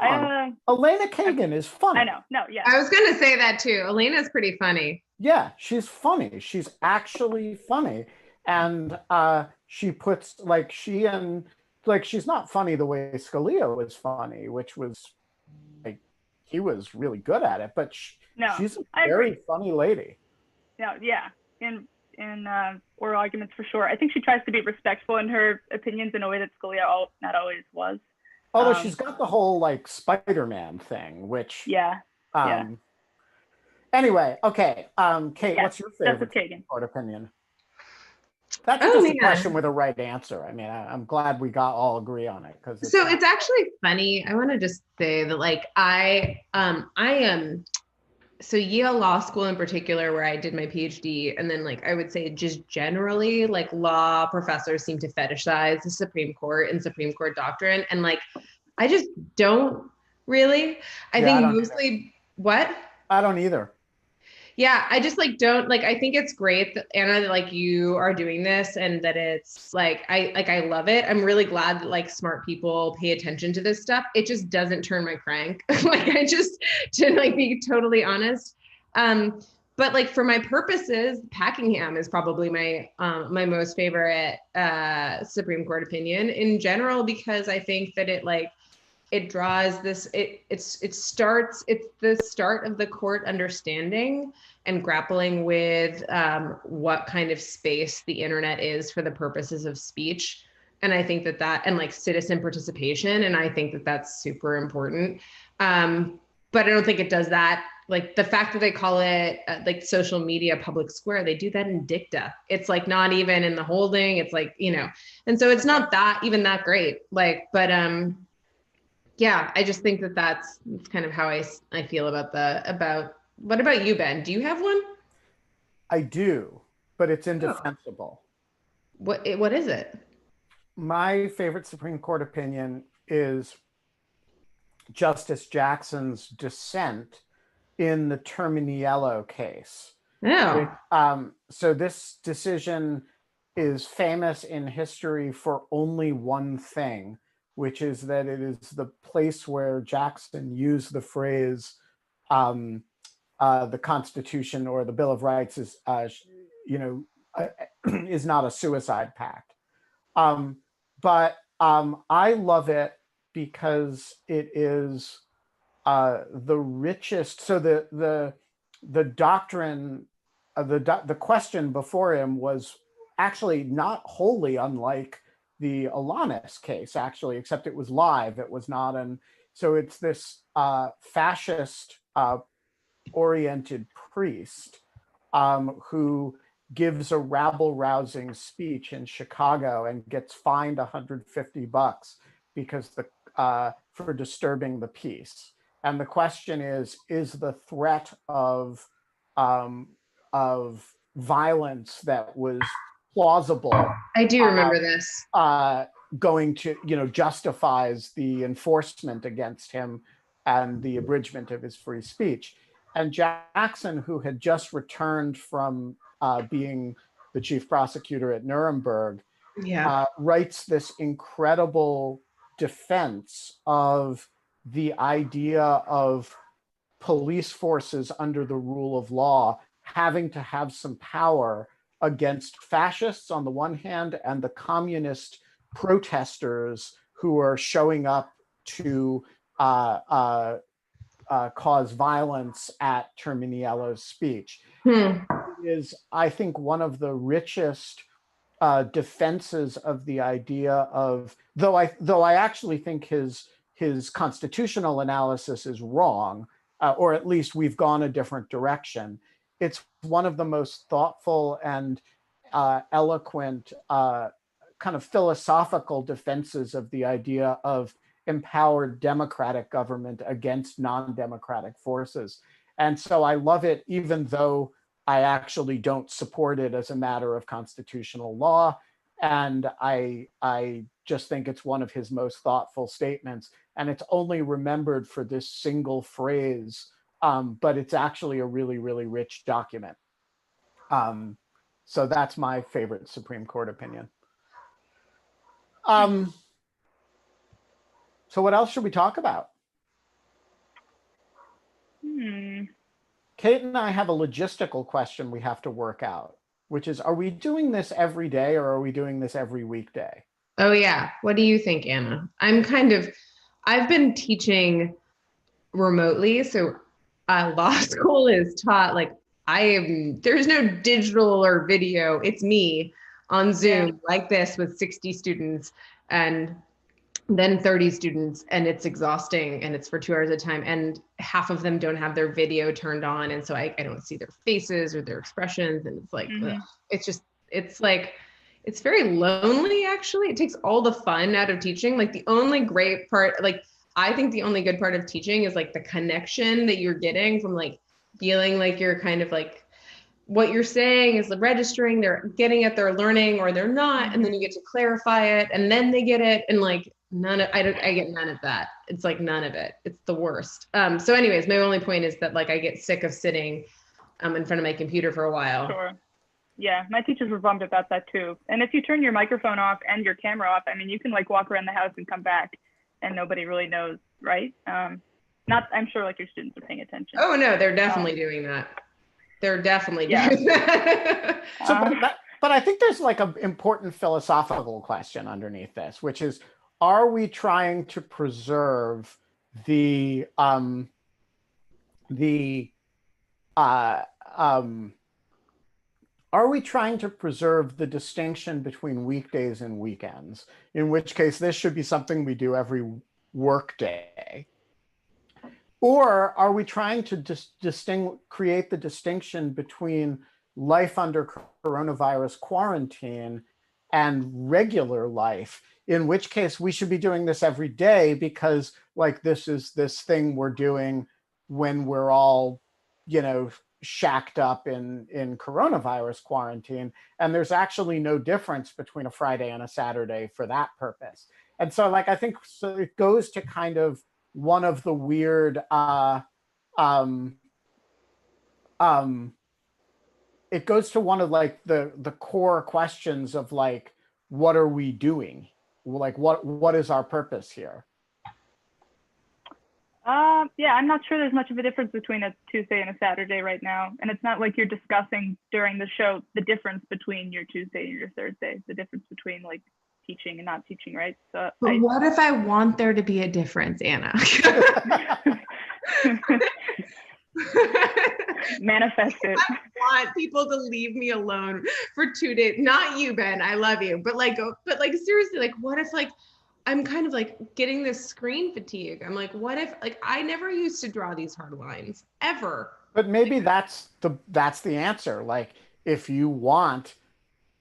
Elena Kagan is funny. I know. No, yeah. I was going to say that too. Elena's pretty funny. Yeah, she's funny. She's actually funny. And she puts she's not funny the way Scalia was funny, which was like, he was really good at it, but she's a very funny lady. No, yeah. In oral arguments for sure. I think she tries to be respectful in her opinions in a way that Scalia not always was. Although she's got the whole like Spider-Man thing, which yeah. Anyway, okay. Kate, yes, what's your favorite court opinion? That's just a question with a right answer. I mean, I'm glad we all agree on it it's actually funny. I want to just say that like I am. So Yale Law School in particular, where I did my PhD, and then like I would say just generally, like law professors seem to fetishize the Supreme Court and Supreme Court doctrine, and like I just don't really. I think mostly what? I don't either. Yeah, I just like don't like. I think it's great that Anna, that like you are doing this, and that it's like I love it. I'm really glad that like smart people pay attention to this stuff. It just doesn't turn my crank. Like I just, to like be totally honest. But like for my purposes, Packingham is probably my my most favorite Supreme Court opinion in general, because I think that it draws this, it's the start of the court understanding and grappling with what kind of space the internet is for the purposes of speech. And I think that and like citizen participation. And I think that that's super important. But I don't think it does that. Like the fact that they call it like social media public square, they do that in dicta. It's like not even in the holding. It's like, and so it's not even that great. Like, but yeah, I just think that's kind of how I feel about what about you, Ben? Do you have one? I do, but it's indefensible. What is it? My favorite Supreme Court opinion is Justice Jackson's dissent in the Terminiello case. Oh. So this decision is famous in history for only one thing, which is that it is the place where Jackson used the phrase, the Constitution or the Bill of Rights is not a suicide pact. But I love it because it is the richest. So the doctrine, the question before him was actually not wholly unlike the Alanis case, actually, except it was live. It was not so it's this fascist oriented priest who gives a rabble-rousing speech in Chicago and gets fined $150 because for disturbing the peace. And the question is the threat of violence that was plausible. I do remember this. Going to, justifies the enforcement against him and the abridgment of his free speech. And Jackson, who had just returned from being the chief prosecutor at Nuremberg, writes this incredible defense of the idea of police forces under the rule of law having to have some power against fascists on the one hand and the communist protesters who are showing up to cause violence at Terminiello's speech. Is, I think, one of the richest defenses of the idea of, though I actually think his constitutional analysis is wrong, or at least we've gone a different direction. It's one of the most thoughtful and eloquent kind of philosophical defenses of the idea of empowered democratic government against non-democratic forces. And so I love it, even though I actually don't support it as a matter of constitutional law. And I just think it's one of his most thoughtful statements. And it's only remembered for this single phrase, but it's actually a really, really rich document. So that's my favorite Supreme Court opinion. So what else should we talk about? Kate and I have a logistical question we have to work out, which is, are we doing this every day or are we doing this every weekday? Oh yeah. What do you think, Anna? I've been teaching remotely. So law school is taught like there's no digital or video. It's me on Zoom like this with 60 students and then 30 students, and it's exhausting, and it's for 2 hours at a time, and half of them don't have their video turned on, and so I don't see their faces or their expressions, and it's like it's very lonely. Actually, it takes all the fun out of teaching. Like the only great part, like I think the only good part of teaching is like the connection that you're getting from like feeling like you're kind of like what you're saying is registering, they're getting it, they're learning, or they're not, and then you get to clarify it, and then they get it, and like I get none of that. It's like none of it. It's the worst. So anyways, my only point is that like I get sick of sitting in front of my computer for a while. Sure. Yeah, my teachers were bummed about that too. And if you turn your microphone off and your camera off, I mean, you can like walk around the house and come back and nobody really knows, right? I'm sure like your students are paying attention. Oh no, they're definitely doing that. They're definitely doing that. But I think there's like an important philosophical question underneath this, which is, are we trying to preserve the distinction between weekdays and weekends? In which case, this should be something we do every work day. Or are we trying to create the distinction between life under coronavirus quarantine and regular life, in which case we should be doing this every day because like this is this thing we're doing when we're all, shacked up in coronavirus quarantine. And there's actually no difference between a Friday and a Saturday for that purpose. And so like, I think so it goes to kind of one of the weird, it goes to one of like the core questions of like, what are we doing? Like, what is our purpose here? Yeah, I'm not sure there's much of a difference between a Tuesday and a Saturday right now. And it's not like you're discussing during the show the difference between your Tuesday and your Thursday, the difference between like teaching and not teaching, right? So but what if I want there to be a difference, Anna? Manifest it. I want people to leave me alone for 2 days. Not you, Ben. I love you. But seriously, like what if like I'm kind of like getting this screen fatigue. I'm like, what if like I never used to draw these hard lines ever. But maybe that's the answer. Like if you want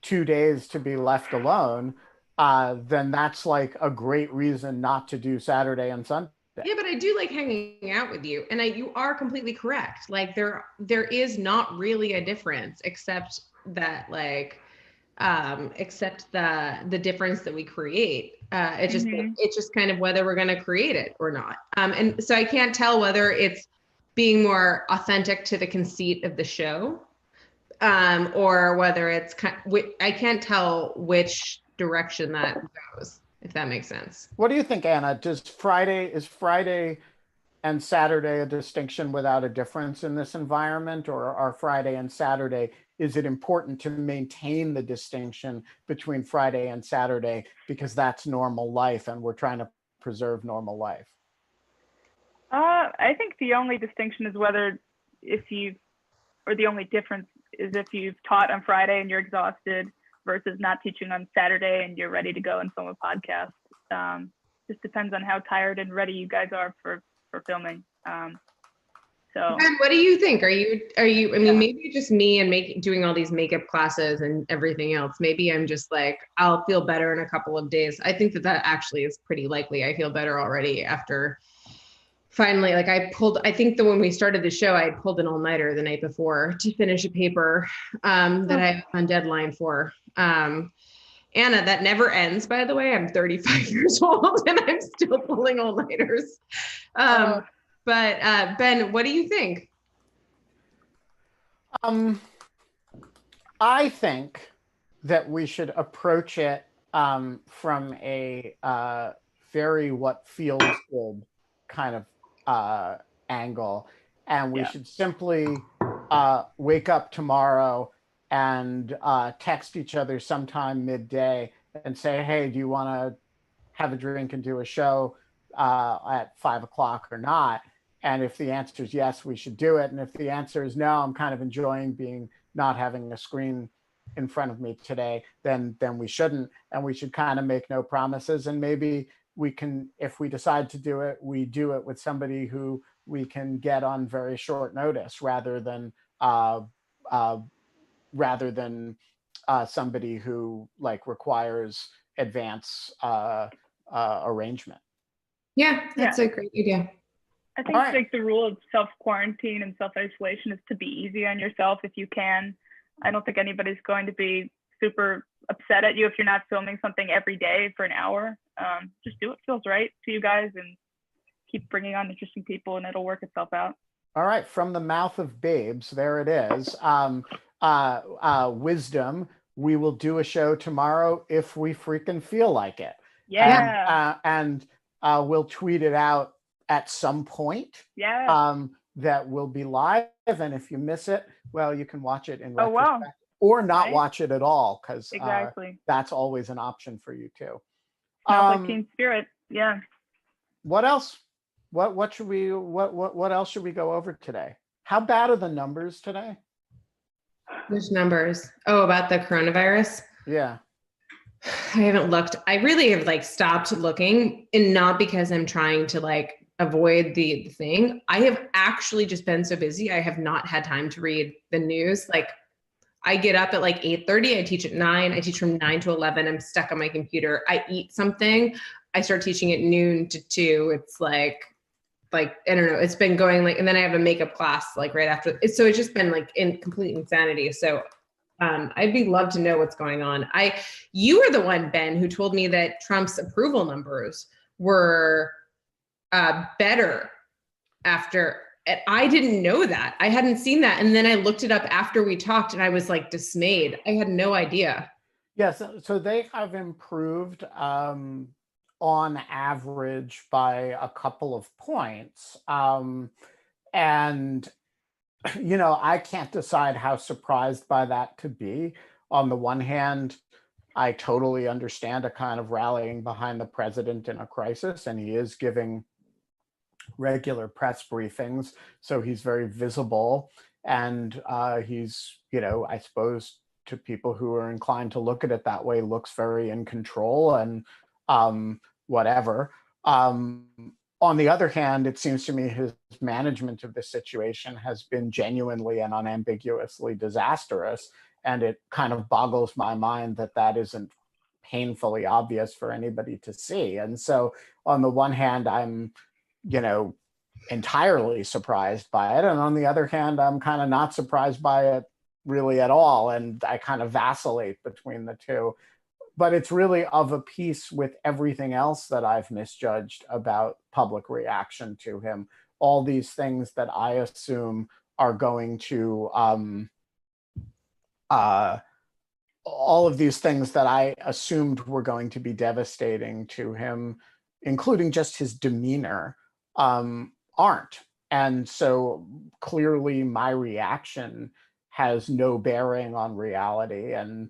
2 days to be left alone, then that's like a great reason not to do Saturday and Sunday. Yeah, but I do like hanging out with you, and you are completely correct. Like there is not really a difference, except that like, except the difference that we create. It's just kind of whether we're going to create it or not. And so I can't tell whether it's being more authentic to the conceit of the show, or whether it's I can't tell which direction that goes, if that makes sense. What do you think, Anna? Is Friday and Saturday a distinction without a difference in this environment, or are Friday and Saturday, is it important to maintain the distinction between Friday and Saturday because that's normal life and we're trying to preserve normal life? I think the only distinction is the only difference is if you've taught on Friday and you're exhausted versus not teaching on Saturday and you're ready to go and film a podcast. Just depends on how tired and ready you guys are for filming. So Ben, what do you think? Are you, I mean, maybe just me and doing all these makeup classes and everything else. Maybe I'm just like, I'll feel better in a couple of days. I think that actually is pretty likely. I feel better already after finally, like I think that when we started the show, I pulled an all-nighter the night before to finish a paper that I have on deadline for. Anna, that never ends, by the way. I'm 35 years old and I'm still pulling all-nighters. But Ben, what do you think? I think that we should approach it from a very what feels good kind of angle. And we should simply wake up tomorrow and text each other sometime midday and say, hey, do you want to have a drink and do a show at 5 o'clock or not? And if the answer is yes, we should do it. And if the answer is no, I'm kind of enjoying not having a screen in front of me today, then we shouldn't. And we should kind of make no promises. And maybe we can, if we decide to do it, we do it with somebody who we can get on very short notice rather than somebody who like requires advance arrangement. Yeah, that's a great idea. I think like the rule of self-quarantine and self-isolation is to be easy on yourself if you can. I don't think anybody's going to be super upset at you if you're not filming something every day for an hour. Just do what feels right to you guys and keep bringing on interesting people and it'll work itself out. All right, from the mouth of babes, there it is. Wisdom, we will do a show tomorrow if we freaking feel like it. Yeah. And we'll tweet it out at some point. Yeah. That will be live. And if you miss it, well, you can watch it in retrospect or not watch it at all, because that's always an option for you too. Sounds like team spirit. Yeah. What else? What should we what else should we go over today? How bad are the numbers today? Which numbers? Oh, about the coronavirus? Yeah. I haven't looked. I really have like stopped looking, and not because I'm trying to like avoid the thing. I have actually just been so busy. I have not had time to read the news. Like I get up at like 8:30. I teach at 9. I teach from 9 to 11. I'm stuck on my computer. I eat something. I start teaching at noon to 2. It's like, I don't know. It's been going like, and then I have a makeup class like right after. So it's just been like in complete insanity. So I'd be love to know what's going on. You were the one, Ben, who told me that Trump's approval numbers were better after. And I didn't know that. I hadn't seen that. And then I looked it up after we talked and I was like dismayed. I had no idea. Yes. So they have improved on average by a couple of points. And, you know, I can't decide how surprised by that to be. On the one hand, I totally understand a kind of rallying behind the president in a crisis, and he is giving regular press briefings, so he's very visible, and he's, you know, I suppose to people who are inclined to look at it that way, looks very in control and whatever. On the other hand, it seems to me his management of the situation has been genuinely and unambiguously disastrous, and it kind of boggles my mind that that isn't painfully obvious for anybody to see. And so on the one hand, I'm, you know, entirely surprised by it. And on the other hand, I'm kind of not surprised by it really at all. And I kind of vacillate between the two. But it's really of a piece with everything else that I've misjudged about public reaction to him. All these things that I assume are going to, all of these things that I assumed were going to be devastating to him, including just his demeanor, aren't. And so clearly my reaction has no bearing on reality. And,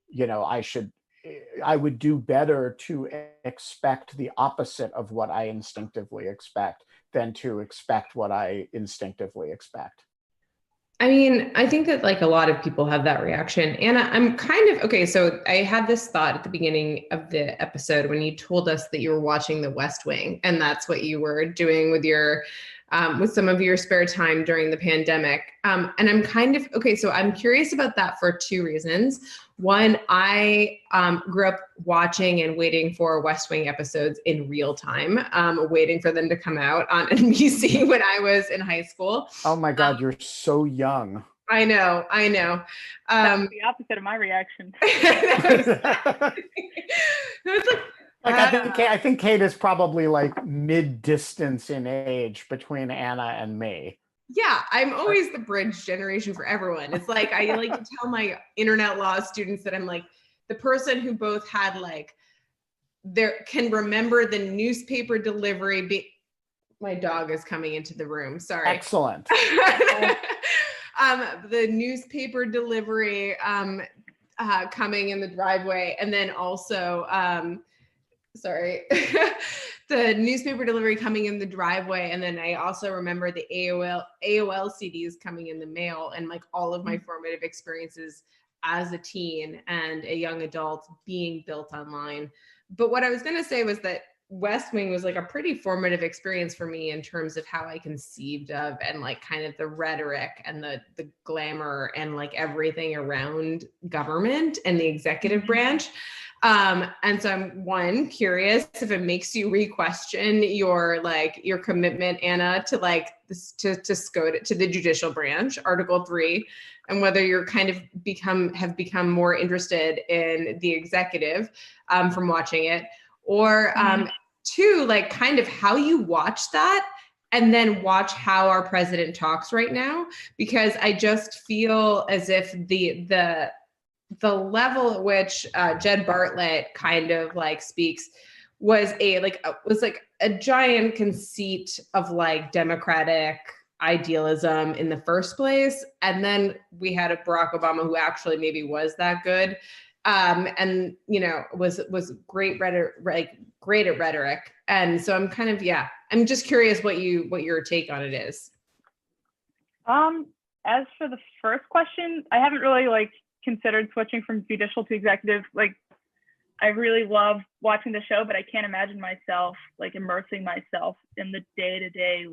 you know, I would do better to expect the opposite of what I instinctively expect than to expect what I instinctively expect. I mean, I think that like a lot of people have that reaction. And I'm kind of, okay, so I had this thought at the beginning of the episode when you told us that you were watching The West Wing, and that's what you were doing with your, with some of your spare time during the pandemic. And I'm kind of, okay, so I'm curious about that for two reasons. One, I grew up watching and waiting for West Wing episodes in real time, waiting for them to come out on NBC when I was in high school. Oh my God, you're so young. I know. That's the opposite of my reaction. I think Kate is probably like mid-distance in age between Anna and me. Yeah, I'm always the bridge generation for everyone. It's like I like to tell my internet law students that I'm like the person who both had like can remember the newspaper delivery. My dog is coming into the room. Sorry. Excellent. The newspaper delivery coming in the driveway, and then also the newspaper delivery coming in the driveway, and then I also remember the AOL CDs coming in the mail, and like all of my formative experiences as a teen and a young adult being built online. But what I was going to say was that West Wing was like a pretty formative experience for me in terms of how I conceived of and like kind of the rhetoric and the glamour and like everything around government and the executive branch. And so I'm curious if it makes you re-question your commitment, Anna, to like this, to SCOTUS, to the judicial branch, Article 3, and whether you're kind of have become more interested in the executive from watching it, or two, like kind of how you watch that and then watch how our president talks right now, because I just feel as if the level at which Jed Bartlett kind of like speaks was a giant conceit of like democratic idealism in the first place. And then we had a Barack Obama who actually maybe was that good. And was great at rhetoric. And so I'm just curious what your take on it is. As for the first question, I haven't really considered switching from judicial to executive. I really love watching the show, but I can't imagine myself immersing myself in the day-to-day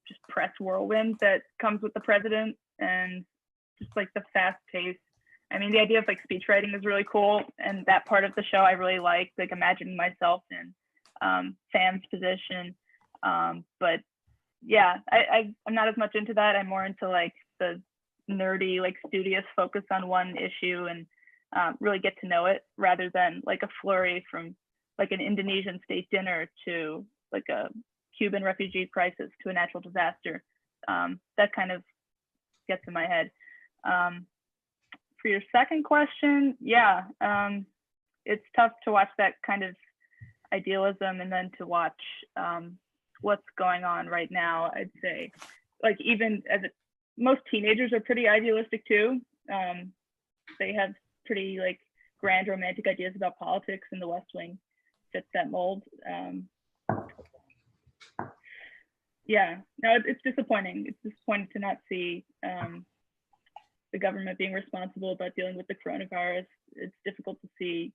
just press whirlwind that comes with the president, and just the fast pace. I mean, the idea of speech writing is really cool, and that part of the show I really like imagining myself in Sam's position. But yeah, I'm not as much into that. I'm more into the nerdy, studious focus on one issue and really get to know it, rather than a flurry from an Indonesian state dinner to a Cuban refugee crisis to a natural disaster. That kind of gets in my head. For your second question, yeah, it's tough to watch that kind of idealism and then to watch what's going on right now. I'd say, even as most teenagers are pretty idealistic too. They have pretty grand romantic ideas about politics, and the West Wing fits that mold. Yeah, no, it's disappointing. It's disappointing to not see the government being responsible about dealing with the coronavirus. It's difficult to see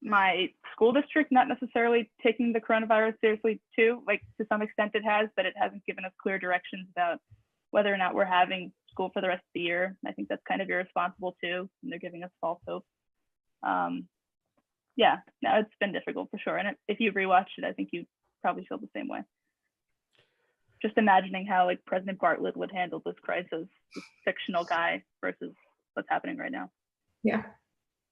my school district not necessarily taking the coronavirus seriously too. To some extent it has, but it hasn't given us clear directions about whether or not we're having school for the rest of the year. I think that's kind of irresponsible too, and they're giving us false hope. Yeah, no, it's been difficult for sure. And if you rewatched it, I think you probably feel the same way. Just imagining how President Bartlett would handle this crisis, this fictional guy, versus what's happening right now. Yeah.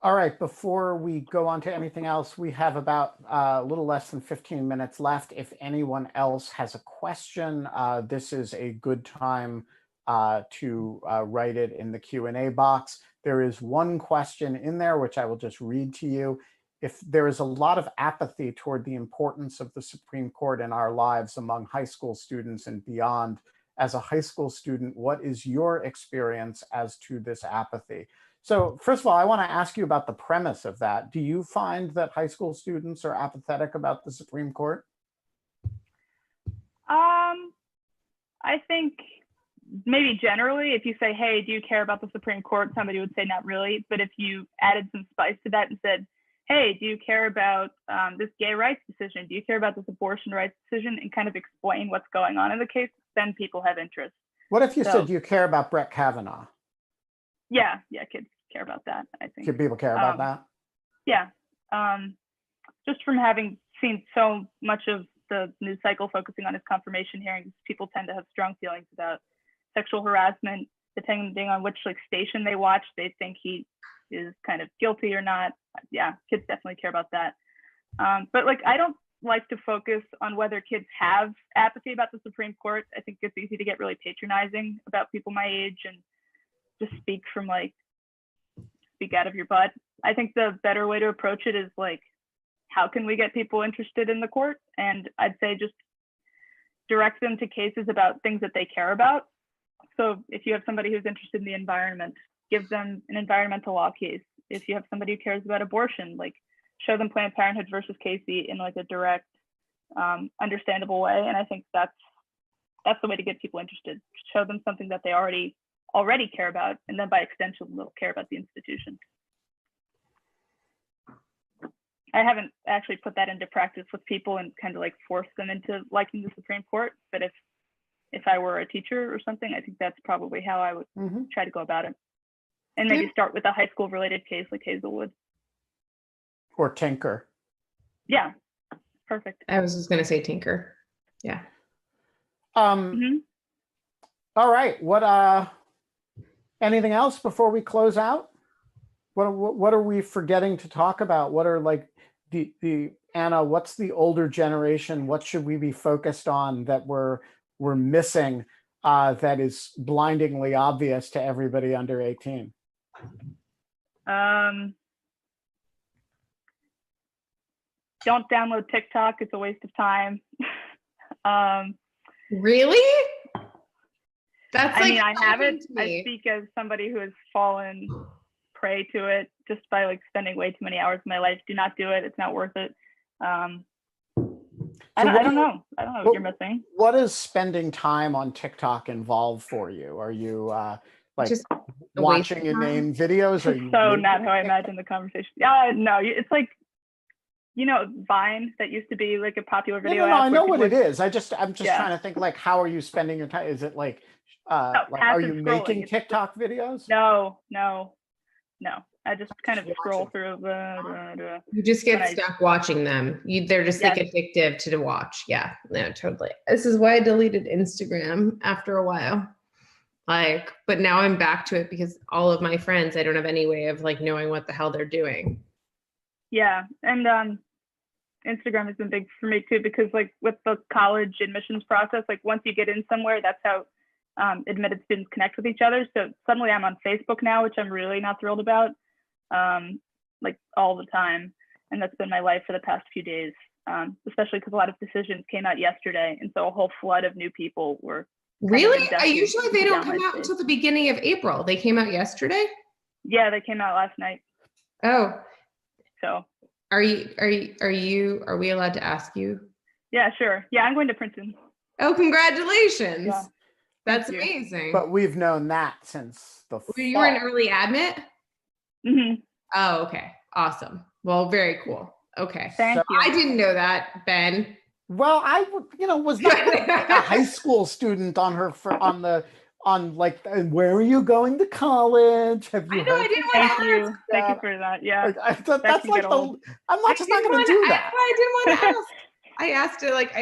All right, before we go on to anything else, we have about a little less than 15 minutes left. If anyone else has a question, this is a good time to write it in the Q&A box. There is one question in there, which I will just read to you. If there is a lot of apathy toward the importance of the Supreme Court in our lives among high school students and beyond, as a high school student, what is your experience as to this apathy? So first of all, I want to ask you about the premise of that. Do you find that high school students are apathetic about the Supreme Court? I think maybe generally, if you say, hey, do you care about the Supreme Court? Somebody would say not really. But if you added some spice to that and said, hey, do you care about this gay rights decision? Do you care about this abortion rights decision? And kind of explain what's going on in the case, then people have interest. What if you said, do you care about Brett Kavanaugh? Yeah, kids care about that, I think. Do people care about that? Yeah. Just from having seen so much of the news cycle focusing on his confirmation hearings, people tend to have strong feelings about sexual harassment. Depending on which like station they watch, they think he is kind of guilty or not. Yeah, kids definitely care about that. But like, I don't like to focus on whether kids have apathy about the Supreme Court. I think it's easy to get really patronizing about people my age and just speak out of your butt. I think the better way to approach it is like, how can we get people interested in the court? And I'd say just direct them to cases about things that they care about. So if you have somebody who's interested in the environment, give them an environmental law case. If you have somebody who cares about abortion, like show them Planned Parenthood versus Casey in like a direct, understandable way. And I think that's the way to get people interested. Show them something that they already care about, and then by extension, they'll care about the institution. I haven't actually put that into practice with people and kind of like force them into liking the Supreme Court. But if I were a teacher or something, I think that's probably how I would try to go about it. And maybe start with a high school related case like Hazelwood. Or Tinker. Yeah, perfect. I was just gonna say Tinker. Yeah. All right. What anything else before we close out? What are we forgetting to talk about? What are like the Anna, what's the older generation? What should we be focused on that we're missing that is blindingly obvious to everybody under 18? Don't download TikTok. It's a waste of time. Really? That's I mean, I have shocking it. to me. I speak as somebody who has fallen prey to it just by like spending way too many hours of my life. Do not do it. It's not worth it. I don't know what you're missing. What does spending time on TikTok involve for you? Are you like Just watching inane videos? Are you So not how I imagine the conversation. No, it's like, you know, Vine, that used to be like a popular video. No, app I know where what people it is. I'm just trying to think, like, how are you spending your time? Is it like are passive you scrolling. making It's TikTok videos? No. I just kind of scroll through You just get But stuck watching them. They're just like addictive to watch. Yeah, no, totally. This is why I deleted Instagram after a while. Like, but now I'm back to it because all of my friends, I don't have any way of like knowing what the hell they're doing. Yeah, and Instagram has been big for me too, because like with the college admissions process, like once you get in somewhere, that's how admitted students connect with each other. So suddenly I'm on Facebook now, which I'm really not thrilled about, like all the time. And that's been my life for the past few days, especially because a lot of decisions came out yesterday. And so a whole flood of new people were. Really? Usually they don't come out until the beginning of April. They came out yesterday? Yeah, they came out last night. Oh. So. Are we allowed to ask you? Yeah, sure. Yeah, I'm going to Princeton. Oh, congratulations. Yeah. That's amazing. But we've known that since the fall. You were an early admit? Mm-hmm. Oh, okay. Awesome. Well, very cool. Okay. Thank you. I didn't know that, Ben. Well, I was not like a high school student on like, where are you going to college? Have you? I know, I didn't want to ask. Thank you for that. Yeah. Like, that's like I'm not just not going to do that. I didn't want to ask. I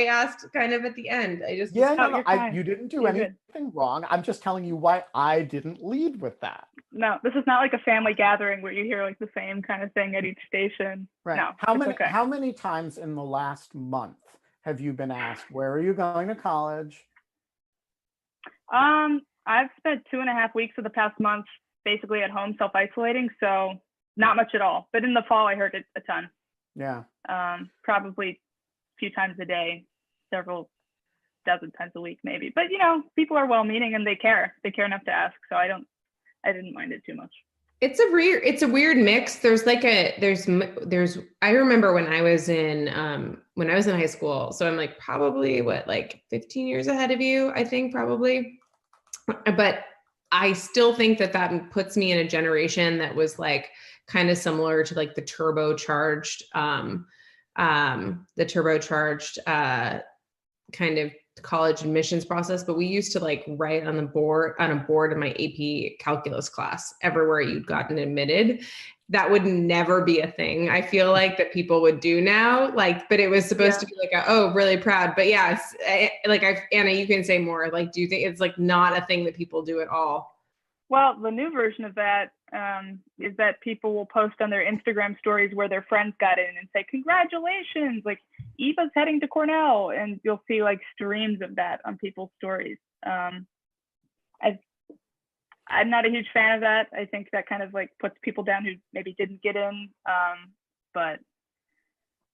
asked kind of at the end. I just you didn't do anything wrong. I'm just telling you why I didn't lead with that. No, this is not like a family gathering where you hear like the same kind of thing at each station. Right. No. How many times in the last month have you been asked, where are you going to college? I've spent 2.5 weeks of the past month basically at home self-isolating, so not much at all. But in the fall, I heard it a ton. Yeah. Probably a few times a day, several dozen times a week, maybe. But you know, people are well-meaning and they care. They care enough to ask, so I didn't mind it too much. It's a weird mix. There's I remember when I was in high school, so I'm like probably 15 years ahead of you, I think, probably. But I still think that puts me in a generation that was like kind of similar to like the turbocharged kind of college admissions process, but we used to like write on a board in my AP calculus class everywhere you'd gotten admitted. That would never be a thing. I feel like that people would do now, like, but it was supposed to be like, oh, really proud. But yeah, Anna, you can say more. Like, do you think it's like not a thing that people do at all? Well, the new version of that is that people will post on their Instagram stories where their friends got in and say, congratulations, like Eva's heading to Cornell. And you'll see like streams of that on people's stories. I'm not a huge fan of that. I think that kind of like puts people down who maybe didn't get in. But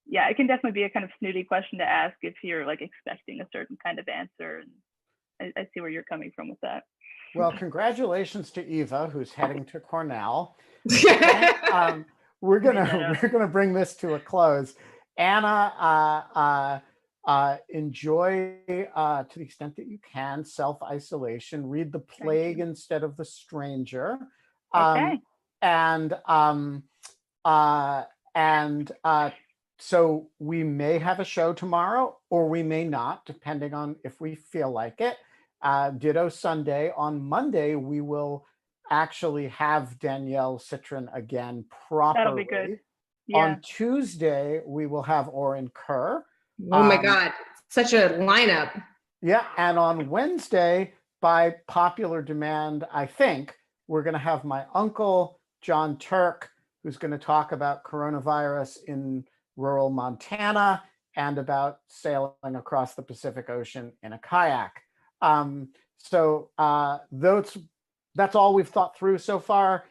yeah, it can definitely be a kind of snooty question to ask if you're like expecting a certain kind of answer. And I see where you're coming from with that. Well, congratulations to Eva, who's heading to Cornell. We're gonna bring this to a close. Anna, enjoy to the extent that you can self-isolation. Read The Plague instead of The Stranger. Okay. So we may have a show tomorrow, or we may not, depending on if we feel like it. Ditto Sunday. On Monday, we will actually have Danielle Citron again properly. That'll be good. Yeah. On Tuesday, we will have Oren Kerr. Oh my God, such a lineup. Yeah, and on Wednesday, by popular demand, I think, we're going to have my uncle, John Turk, who's going to talk about coronavirus in rural Montana and about sailing across the Pacific Ocean in a kayak. So that's all we've thought through so far.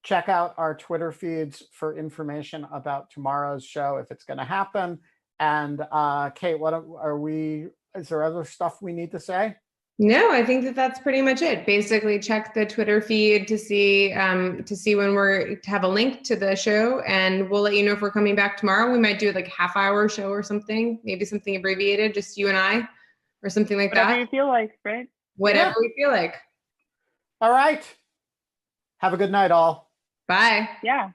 Check out our Twitter feeds for information about tomorrow's show if it's going to happen. And Kate, is there other stuff we need to say? No, I think that's pretty much it. Basically, check the Twitter feed to see when we're to have a link to the show, and we'll let you know if we're coming back tomorrow. We might do like a half-hour show or something, maybe something abbreviated, just you and I, or something like that. Whatever you feel like, right? Whatever we feel like. All right. Have a good night, all. Bye. Yeah.